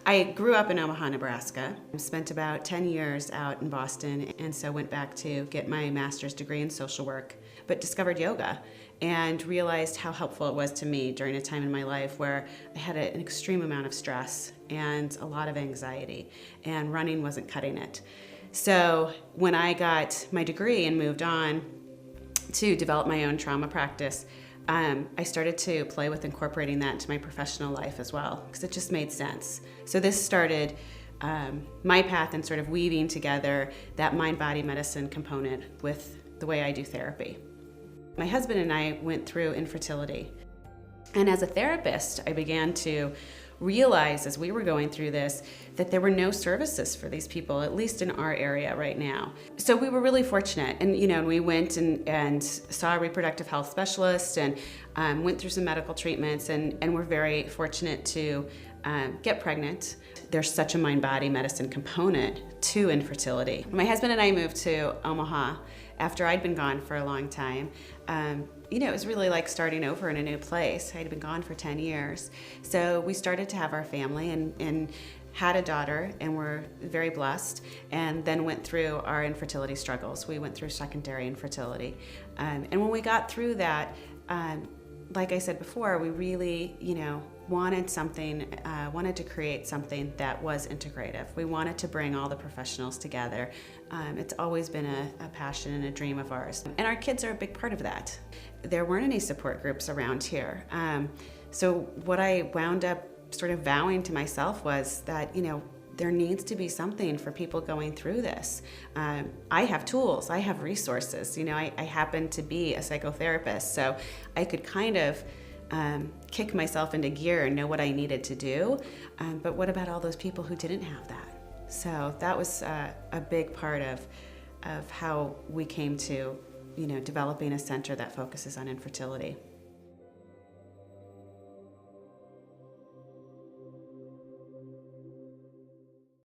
I grew up in Omaha, Nebraska. Spent about 10 years out in Boston, and so went back to get my master's degree in social work, but discovered yoga and realized how helpful it was to me during a time in my life where I had an extreme amount of stress and a lot of anxiety, and running wasn't cutting it. So when I got my degree and moved on to develop my own trauma practice, I started to play with incorporating that into my professional life as well, because it just made sense. So this started my path in sort of weaving together that mind-body medicine component with the way I do therapy. My husband and I went through infertility. And as a therapist, I began to realize as we were going through this that there were no services for these people, at least in our area right now. So we were really fortunate, and we went and saw a reproductive health specialist and went through some medical treatments, and we're very fortunate to get pregnant. There's such a mind-body medicine component to infertility. My husband and I moved to Omaha after I'd been gone for a long time. It was really like starting over in a new place. I'd been gone for 10 years. So we started to have our family and had a daughter, and we're very blessed, and then went through our infertility struggles. We went through secondary infertility. And when we got through that, like I said before, we really, wanted to create something that was integrative. We wanted to bring all the professionals together. It's always been a passion and a dream of ours. And our kids are a big part of that. There weren't any support groups around here. So what I wound up sort of vowing to myself was that, there needs to be something for people going through this. I have tools, I have resources. I happen to be a psychotherapist, so I could kind of kick myself into gear and know what I needed to do. But what about all those people who didn't have that? So that was a big part of how we came to, developing a center that focuses on infertility.